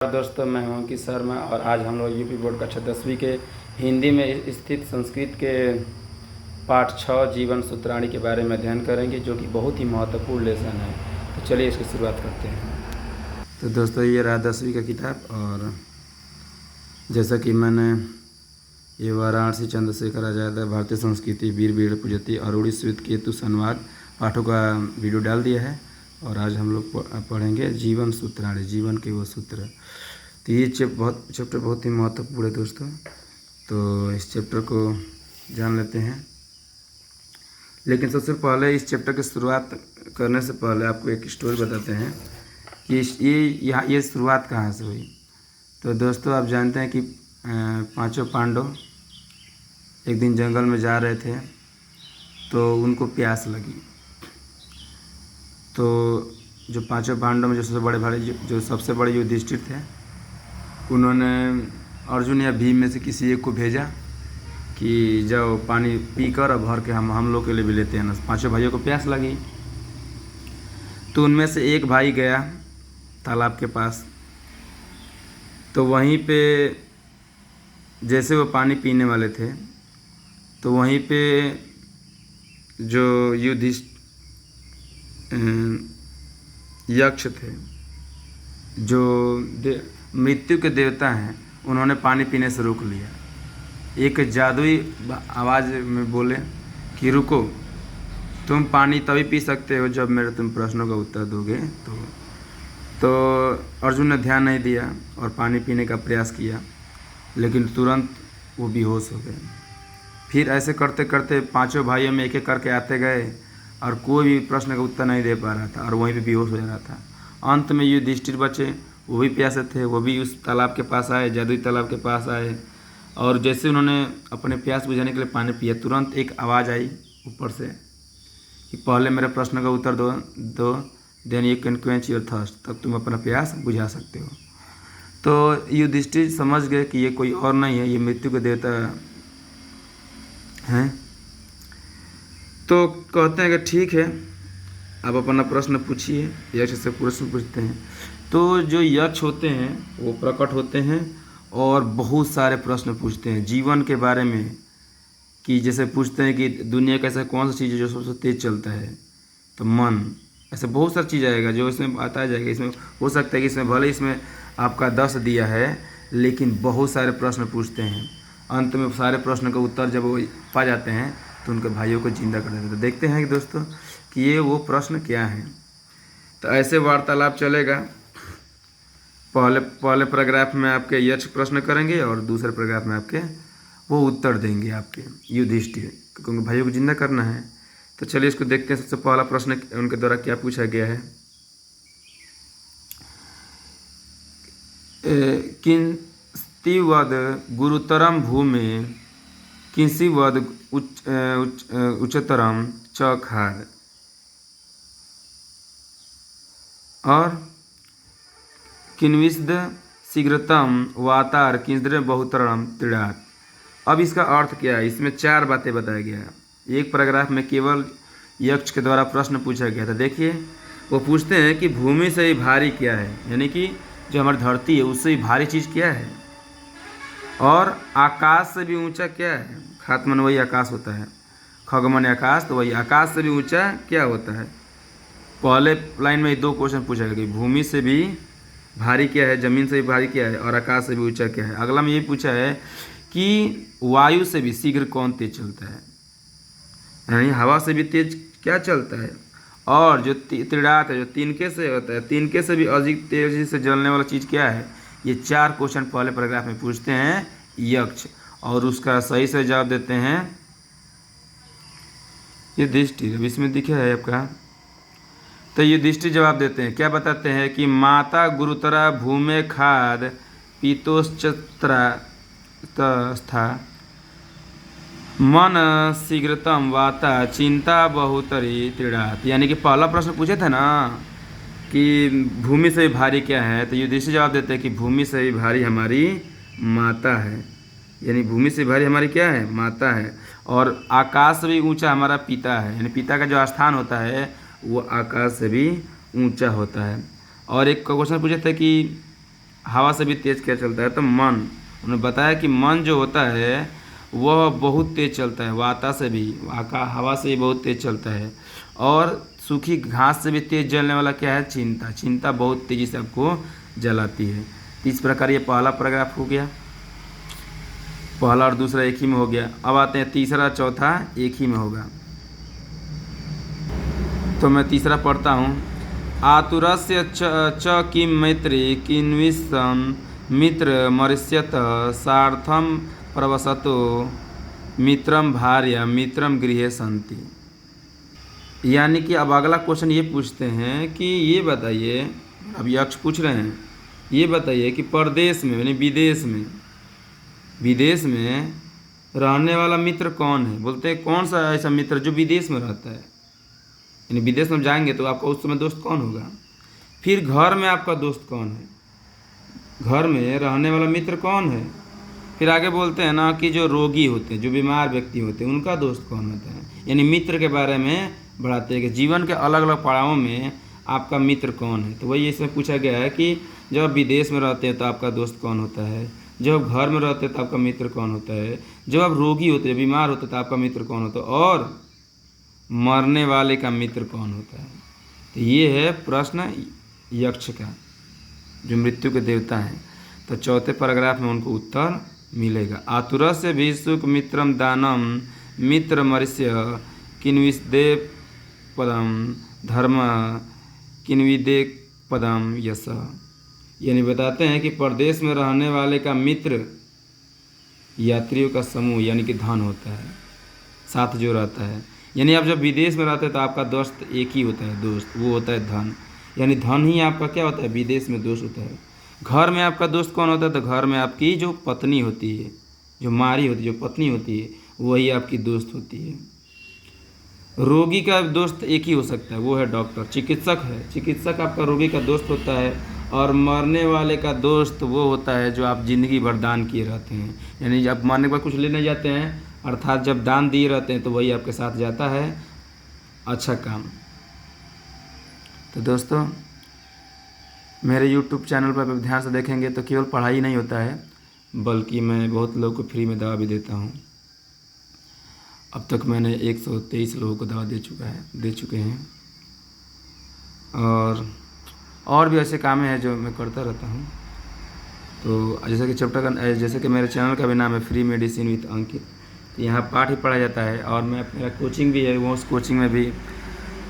दोस्तों, मैं हूं अंकित शर्मा और आज हम लोग यूपी बोर्ड कक्षा 10वीं के हिंदी में स्थित संस्कृत के पाठ 6 जीवन सूत्राणी के बारे में अध्ययन करेंगे, जो कि बहुत ही महत्वपूर्ण लेसन है। तो चलिए इसकी शुरुआत करते हैं। तो दोस्तों, ये रहा 10वीं का किताब और जैसा कि मैंने ये वाराणसी चंद्रशेखर आज़ाद भारतीय संस्कृति वीर वीर पूजती अरूढ़ी श्वेत केतु संवाद पाठों का वीडियो डाल दिया है और आज हम लोग पढ़ेंगे जीवन सूत्राणी, जीवन के वो सूत्र। तो ये चैप्टर बहुत ही महत्वपूर्ण है दोस्तों। तो इस चैप्टर को जान लेते हैं, लेकिन सबसे पहले इस चैप्टर की शुरुआत करने से पहले आपको एक स्टोरी बताते हैं कि ये शुरुआत कहाँ से हुई। तो दोस्तों, आप जानते हैं कि पांचों पांडव एक दिन जंगल में जा रहे थे तो उनको प्यास लगी। तो जो पांचों पांडव में जो सबसे बड़े युधिष्ठिर थे, उन्होंने अर्जुन या भीम में से किसी एक को भेजा कि जाओ पानी पीकर और भर के हम लोग के लिए भी लेते हैं ना। पांचों भाइयों को प्यास लगी तो उनमें से एक भाई गया तालाब के पास। तो वहीं पे जैसे वो पानी पीने वाले थे तो वहीं पे जो यक्ष थे, जो मृत्यु के देवता हैं, उन्होंने पानी पीने से रोक लिया। एक जादुई आवाज़ में बोले कि रुको, तुम पानी तभी पी सकते हो जब मेरे तुम प्रश्नों का उत्तर दोगे। तो अर्जुन ने ध्यान नहीं दिया और पानी पीने का प्रयास किया, लेकिन तुरंत वो बेहोश हो गए। फिर ऐसे करते करते पांचों भाइयों में एक एक करके आते गए और कोई भी प्रश्न का उत्तर नहीं दे पा रहा था और वहीं पे बेहोश हो जा रहा था। अंत में युधिष्ठिर बचे, वो भी प्यासे थे, वो भी उस तालाब के पास आए, जादुई तालाब के पास आए और जैसे उन्होंने अपने प्यास बुझाने के लिए पानी पिया, तुरंत एक आवाज़ आई ऊपर से कि पहले मेरे प्रश्न का उत्तर दो then you can quench your thirst, तब तुम अपना प्यास बुझा सकते हो। तो युधिष्ठिर समझ गए कि ये कोई और नहीं है, ये मृत्यु के देवता हैं। तो कहते हैं कि ठीक है, आप अपना प्रश्न पूछिए। यक्ष से प्रश्न पूछते हैं। तो जो यक्ष होते हैं वो प्रकट होते हैं और बहुत सारे प्रश्न पूछते हैं जीवन के बारे में, कि जैसे पूछते हैं कि दुनिया का ऐसा कौन सा चीज़ है जो सबसे तेज चलता है, तो मन। ऐसे बहुत सारी चीज़ आएगा जो इसमें आता जाएगा। इसमें हो सकता है कि इसमें भले इसमें आपका 10 दिया है, लेकिन बहुत सारे प्रश्न पूछते हैं। अंत में सारे प्रश्न का उत्तर जब वो पा जाते हैं तो उनके भाइयों को जिंदा कर देते हैं। तो देखते हैं कि दोस्तों कि ये वो प्रश्न क्या हैं। तो ऐसे वार्तालाप चलेगा। पहले पैराग्राफ में आपके यक्ष प्रश्न करेंगे और दूसरे पैराग्राफ में आपके वो उत्तर देंगे आपके युधिष्ठिर, क्योंकि भाइयों को जिंदा करना है। तो चलिए इसको देखते हैं। सबसे पहला प्रश्न उनके द्वारा क्या पूछा गया है। किंस्तिवद गुरुतरम भूमि किंसिवद उच्चतरम च खाद, और किन्विस्द शीघ्रतम वातार किंद्र बहुतरम त्रिडात। अब इसका अर्थ क्या है, इसमें 4 बातें बताया गया है। एक पैराग्राफ में केवल यक्ष के द्वारा प्रश्न पूछा गया था। देखिए, वो पूछते हैं कि भूमि से ही भारी क्या है, यानी कि जो हमारी धरती है उससे ही भारी चीज़ क्या है, और आकाश से भी ऊंचा क्या है। खात मन वही आकाश होता है, खग मन आकाश, तो वही आकाश से भी ऊंचा क्या होता है। पहले लाइन में 2 क्वेश्चन पूछा गया कि भूमि से भी भारी क्या है, ज़मीन से भी भारी क्या है, और आकाश से भी ऊंचा क्या है। अगला में ये पूछा है कि वायु से भी शीघ्र कौन तेज चलता है, यानी हवा से भी तेज क्या चलता है, और जो त्रिडात है जो तिनके से होता है, तिनके से भी अधिक तेजी से जलने वाला चीज़ क्या है। ये 4 क्वेश्चन पहले पैराग्राफ में पूछते हैं यक्ष, और उसका सही से जवाब देते हैं युधिष्ठिर। इसमें दिखा है आपका। तो युधिष्ठिर जवाब देते हैं, क्या बताते हैं कि माता गुरुतरा भूमे खाद पीतोश्चत्रा तस्था मन शीघ्रतम वाता चिंता बहुतरी त्रिडात। यानी कि पहला प्रश्न पूछे थे ना कि भूमि से भी भारी क्या है, तो युधिष्ठिर जवाब देते हैं कि भूमि से भी भारी हमारी माता है, यानी भूमि से भारी हमारी क्या है, माता है। और आकाश से भी ऊंचा हमारा पिता है, यानी पिता का जो स्थान होता है वो आकाश से भी ऊंचा होता है। और एक क्वेश्चन पूछा था कि हवा से भी तेज क्या चलता है? तो मन। उन्होंने बताया कि मन जो होता है वह बहुत तेज चलता है, वाता से भी, हवा से भी बहुत तेज चलता है। और सूखी घास से भी तेज जलने वाला क्या है? चिंता। चिंता बहुत तेजी से आपको जलाती है। तो इस प्रकार ये पहला पैराग्राफ हो गया, पहला और दूसरा एक ही में हो गया। अब आते हैं तीसरा चौथा एक ही में होगा। तो मैं तीसरा पढ़ता हूँ। आतुरस्य च किम मैत्री किन्विषं मित्र मरिष्यत सार्थम प्रवसतो मित्रम भार्या मित्रम गृहे संति। यानी कि अब अगला क्वेश्चन ये पूछते हैं कि ये बताइए, अब यक्ष पूछ रहे हैं, ये बताइए कि परदेश में यानी विदेश में रहने वाला मित्र कौन है? बोलते हैं कौन सा ऐसा मित्र जो विदेश में रहता है, यानी विदेश में जाएंगे तो आपका उस समय दोस्त कौन होगा? फिर घर में आपका दोस्त कौन है? घर में रहने वाला मित्र कौन है? फिर आगे बोलते हैं ना कि जो रोगी होते हैं, जो बीमार व्यक्ति होते हैं, उनका दोस्त कौन होता है? यानी मित्र के बारे में बढ़ाते हैं कि जीवन के अलग अलग पड़ावों में आपका मित्र कौन है। तो वही इसमें पूछा गया है कि जब आप विदेश में रहते हैं तो आपका दोस्त कौन होता है, जब आप घर में रहते हैं तो आपका मित्र कौन होता है, जब आप रोगी होते हैं, बीमार होते हैं तो आपका मित्र कौन होता है, और मरने वाले का मित्र कौन होता है। तो ये है प्रश्न यक्ष का, जो मृत्यु के देवता हैं। तो चौथे पैराग्राफ में उनको उत्तर मिलेगा। आतुरस्य भिषुक मित्रम दानम मित्र मरिष्य किन्विदे पदम धर्म किन्विदे पदम यश। यानी बताते हैं कि परदेश में रहने वाले का मित्र यात्रियों का समूह यानी कि धन होता है, साथ जो रहता है। यानी आप जब विदेश में रहते हैं तो आपका दोस्त एक ही होता है, दोस्त वो होता है धन। यानी धन ही आपका क्या होता है? विदेश में दोस्त होता है। घर में आपका दोस्त कौन होता है? तो घर में आपकी जो पत्नी होती है, जो मारी होती है, जो पत्नी होती है, वही आपकी दोस्त होती है। रोगी का दोस्त एक ही हो सकता है, वो है डॉक्टर। चिकित्सक है, चिकित्सक आपका रोगी का दोस्त होता है। और मरने वाले का दोस्त वो होता है जो आप ज़िंदगी भर दान किए रहते हैं। यानी जब मरने के बाद कुछ लेने जाते हैं, अर्थात जब दान दिए रहते हैं, तो वही आपके साथ जाता है अच्छा काम। तो दोस्तों, मेरे YouTube चैनल पर आप ध्यान से देखेंगे तो केवल पढ़ाई नहीं होता है, बल्कि मैं बहुत लोगों को फ्री में दवा भी देता हूँ। अब तक मैंने 123 लोगों को दवा दे चुके हैं। और भी ऐसे काम हैं जो मैं करता रहता हूँ। तो जैसे कि मेरे चैनल का भी नाम है फ्री मेडिसिन विद अंकित। तो यहाँ पाठ ही पढ़ा जाता है। और मेरा कोचिंग भी है, वो उस कोचिंग में भी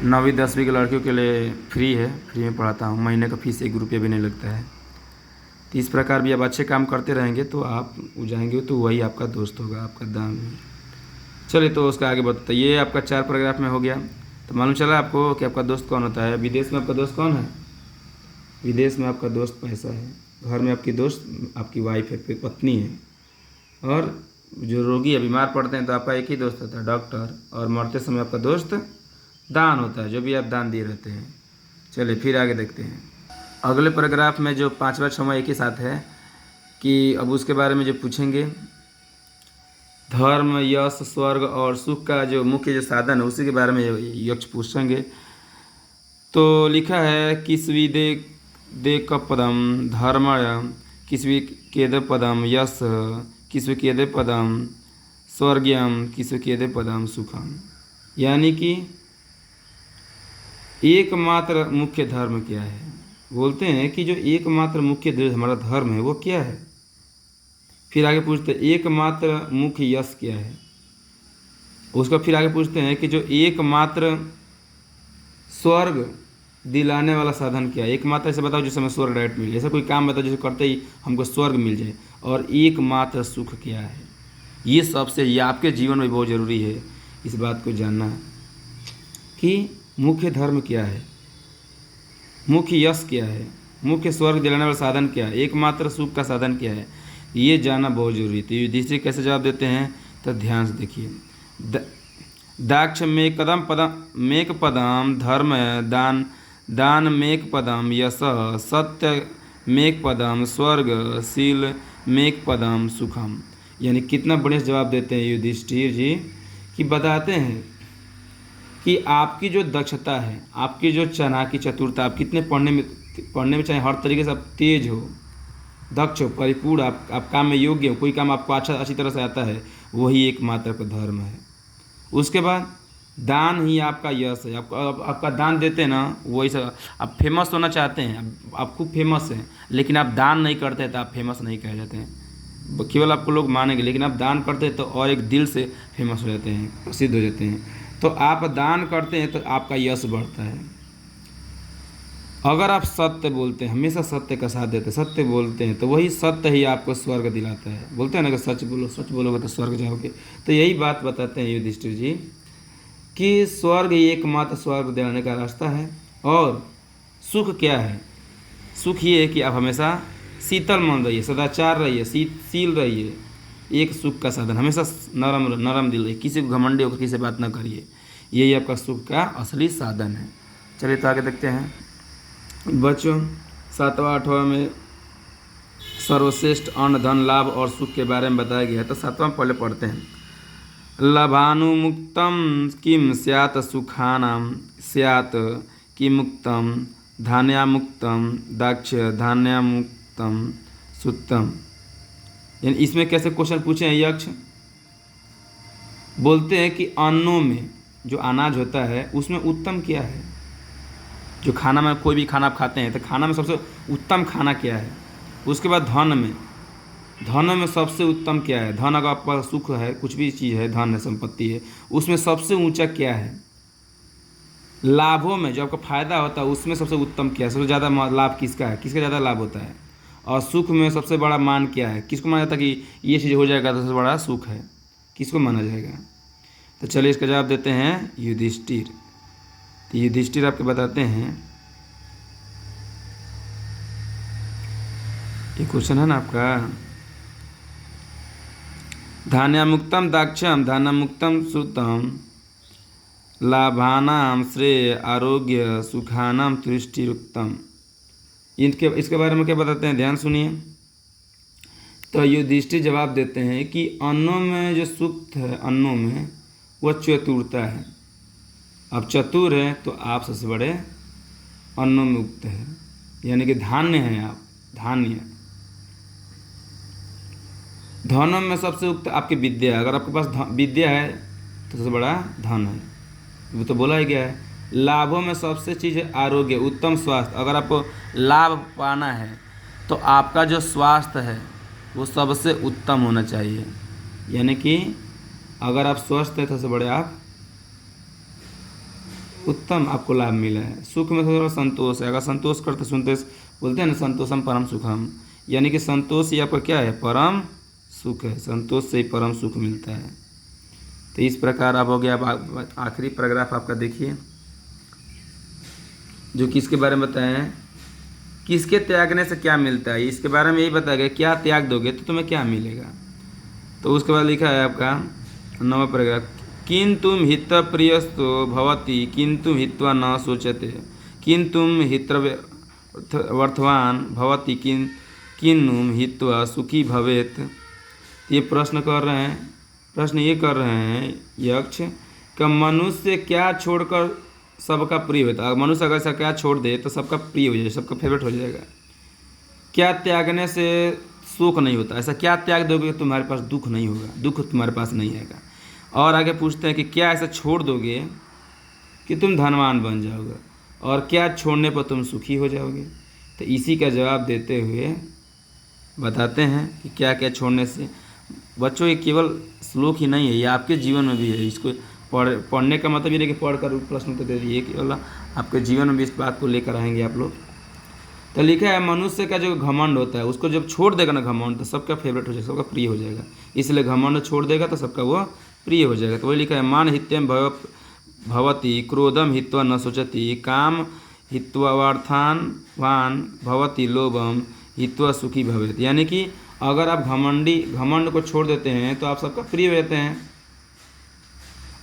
9वीं 10वीं के लड़कियों के लिए फ्री में पढ़ाता हूँ। महीने का फीस 1 रुपया भी नहीं लगता है। तो इस प्रकार भी आप अच्छे काम करते रहेंगे तो आप जाएंगे तो वही आपका दोस्त होगा, आपका दाम। चलिए, तो उसका आगे बताते। ये आपका 4 पैराग्राफ में हो गया। तो मालूम चला आपको कि आपका दोस्त कौन होता है। विदेश में आपका दोस्त कौन है? विदेश में आपका दोस्त पैसा है। घर में आपकी दोस्त आपकी वाइफ है, पत्नी है। और जो रोगी है, बीमार पड़ते हैं तो आपका एक ही दोस्त होता है, डॉक्टर। और मरते समय आपका दोस्त दान होता है, जो भी आप दान दिए रहते हैं। चलिए फिर आगे देखते हैं। अगले पैराग्राफ में जो 5वां 6वां एक ही साथ है कि अब उसके बारे में जो पूछेंगे, धर्म यश स्वर्ग और सुख का जो मुख्य जो साधन है उसी के बारे में यक्ष पूछेंगे। तो लिखा है किसवी दे पदम धर्म किसवी केद पदम यश किसवी केद पदम स्वर्गम किसवी केद पदम सुखम। यानी कि एकमात्र मुख्य धर्म क्या है? बोलते हैं कि जो एकमात्र मुख्य जो हमारा धर्म है वो क्या है। फिर आगे पूछते हैं एकमात्र मुख्य यश क्या है। उसका फिर आगे पूछते हैं कि जो एकमात्र स्वर्ग दिलाने वाला साधन क्या है। एकमात्र ऐसे बताओ जिससे हमें स्वर्ग डायरेक्ट मिले, ऐसा कोई काम बताओ जिसे करते ही हमको स्वर्ग मिल जाए। और एकमात्र सुख क्या है। ये आपके जीवन में बहुत ज़रूरी है इस बात को जानना कि मुख्य धर्म क्या है, मुख्य यश क्या है, मुख्य स्वर्ग दिलाने वाला साधन क्या है, एकमात्र सुख का साधन क्या है, ये जानना बहुत जरूरी है। तो युधिष्ठिर कैसे जवाब देते हैं तो ध्यान से देखिए। दाक्ष मेक पदम धर्म दान मेक पदम यश सत्य मेक पदम स्वर्ग शील मेक पदम सुखम। यानी कितना बढ़िया जवाब देते हैं युधिष्ठिर जी कि बताते हैं कि आपकी जो दक्षता है, आपकी जो चालाकी चतुरता, आप कितने पढ़ने में चाहे हर तरीके से आप तेज हो, दक्ष हो, परिपूर्ण, आप काम में योग्य हो, कोई काम आपको अच्छी तरह से आता है, वही एकमात्र का धर्म है। उसके बाद दान ही आपका यश है। आपका दान देते हैं ना, वही सब। आप फेमस होना चाहते हैं, आप खूब फेमस हैं, लेकिन आप दान नहीं करते हैं तो आप फेमस नहीं कहे जाते हैं। केवल आपको लोग मानेंगे, लेकिन आप दान करते हैं तो और एक दिल से फेमस हो जाते हैं, प्रसिद्ध हो जाते हैं। तो आप दान करते हैं तो आपका यश बढ़ता है। अगर आप सत्य बोलते हैं, हमेशा सत्य का साथ देते हैं, सत्य बोलते हैं, तो वही सत्य ही आपको स्वर्ग दिलाता है। बोलते हैं ना कि सच बोलो, सच बोलोगे तो स्वर्ग जाओगे। तो यही बात बताते हैं युधिष्ठिर जी कि स्वर्ग ही एकमात्र स्वर्ग दिलाने का रास्ता है। और सुख क्या है? सुख ये है कि आप हमेशा शीतल मन रहिए, सदाचार रहिए, शील रहिए। एक सुख का साधन, हमेशा नरम दिल रहिए, किसी को घमंडी होकर किसी से बात ना करिए। यही आपका सुख का असली साधन है। चलिए तो आगे देखते हैं। बच्चों, 7वां 8वां में सर्वश्रेष्ठ अन्न, धन, लाभ और सुख के बारे में बताया गया है। तो 7वां पहले पढ़ते हैं। लभानुमुक्तम किम स्यात् सुखानाम स्यात् किमुक्तम धान्यामुक्तम दाक्ष धान्यामुक्तम सुत्तम। यानी इसमें कैसे क्वेश्चन पूछे हैं यक्ष? बोलते हैं कि अन्नों में जो अनाज होता है उसमें उत्तम क्या है? जो खाना में, कोई भी खाना आप खाते हैं तो खाना में सबसे उत्तम खाना क्या है? उसके बाद धन में सबसे उत्तम क्या है? धन अगर आपका सुख है, कुछ भी चीज़ है, धन है, संपत्ति है, उसमें सबसे ऊंचा क्या है? लाभों में जो आपका फायदा होता है उसमें सबसे उत्तम क्या है? सबसे ज़्यादा लाभ किसका है? किसका ज़्यादा लाभ होता है? और सुख में सबसे बड़ा मान क्या है? किसको माना जाता है कि ये चीज़ हो जाएगा तो सबसे बड़ा सुख है? किसको माना जाएगा? तो चलिए इसका जवाब देते हैं युधिष्ठिर। तो युधिष्ठिर आपके बताते हैं, ये क्वेश्चन है ना आपका, धान्यामुक्तम दाक्षम धान्यामुक्तम सुतम लाभानाम श्रेय आरोग्य सुखानाम तुष्टिरुक्तम। इसके बारे में क्या बताते हैं, ध्यान सुनिए। तो युधिष्ठिर जवाब देते हैं कि अन्नों में जो सुख है, अन्नों में वह चतुरता है। अब चतुर है तो आप सबसे बड़े अन्नों में उक्त है, यानी कि धान्य हैं आप, धान्य। धनों में सबसे उक्त आपकी विद्या है। अगर आपके पास विद्या है तो सबसे बड़ा धन है, वो तो बोला ही गया है। लाभों में सबसे चीज़ है आरोग्य, उत्तम स्वास्थ्य। अगर आपको लाभ पाना है तो आपका जो स्वास्थ्य है वो सबसे उत्तम होना चाहिए। यानी कि अगर आप स्वस्थ हैं तो सबसे बड़े आप उत्तम, आपको लाभ मिला है। सुख में सबसे बड़ा संतोष है। अगर संतोष करते सुनते बोलते हैं ना, संतोषम परम सुखम, यानी कि संतोष ही आपका क्या है? परम सुख है। संतोष से ही परम सुख मिलता है। तो इस प्रकार आप हो गया। आप आखिरी पैराग्राफ आपका देखिए, जो किसके बारे में बताए हैं, किसके त्यागने से क्या मिलता है, इसके बारे में यही बताया गया। क्या त्याग दोगे तो तुम्हें क्या मिलेगा। तो उसके बाद लिखा है आपका 9वां पैराग्राफ, किंतुम हित प्रियस्तो भवति किंतु हित्वा न सोचते किंतुम हितवर्थवान भवति किन्नुम हित्वा सुखी भवेत। ये प्रश्न कर रहे हैं, प्रश्न ये कर रहे हैं यक्ष कि मनुष्य क्या छोड़कर सबका प्रिय होता है। मनुष्य अगर ऐसा क्या छोड़ दे तो सबका प्रिय हो जाएगा, सबका फेवरेट हो जाएगा। क्या त्यागने से सुख नहीं होता, ऐसा क्या त्याग दोगे कि तुम्हारे पास दुख नहीं होगा, दुख तुम्हारे पास नहीं आएगा। और आगे पूछते हैं कि क्या ऐसा छोड़ दोगे कि तुम धनवान बन जाओगे, और क्या छोड़ने पर तुम सुखी हो जाओगे। तो इसी का जवाब देते हुए बताते हैं कि क्या क्या छोड़ने से। बच्चों, ये केवल श्लोक ही नहीं है, ये आपके जीवन में भी है। इसको पढ़ने का मतलब ये नहीं कि पढ़कर प्रश्न तो दे दिए, केवल आपके जीवन में भी इस बात को लेकर आएंगे आप लोग। तो लिखा है मनुष्य का जो घमंड होता है उसको जब छोड़ देगा ना घमंड, तो सबका फेवरेट हो जाएगा, सबका प्रिय हो जाएगा। इसलिए घमंड छोड़ देगा तो सबका वो प्रिय हो जाएगा। तो वही लिखा है, मान हित्यम भवति क्रोधम हित्वा न सोचति काम हित्वार्थान वान भवति लोभम हित्वा सुखी भवेत। यानी कि अगर आप घमंड को छोड़ देते हैं तो आप सबका प्रिय हो जाते हैं।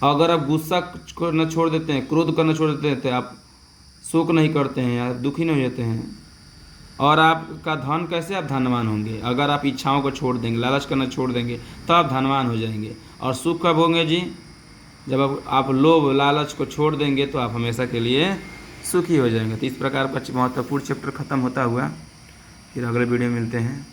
अगर आप गुस्सा करना छोड़ देते हैं, क्रोध करना छोड़ देते हैं, तो आप शोक नहीं करते हैं, आप दुखी नहीं हो जाते हैं। और आपका धन, कैसे आप धनवान होंगे? अगर आप इच्छाओं को छोड़ देंगे, लालच करना छोड़ देंगे, तो आप धनवान हो जाएंगे। और सुख कब होंगे जी? जब आप लोभ लालच को छोड़ देंगे तो आप हमेशा के लिए सुखी हो जाएंगे। तो इस प्रकार का महत्वपूर्ण चैप्टर खत्म होता हुआ फिर अगले वीडियो में मिलते हैं।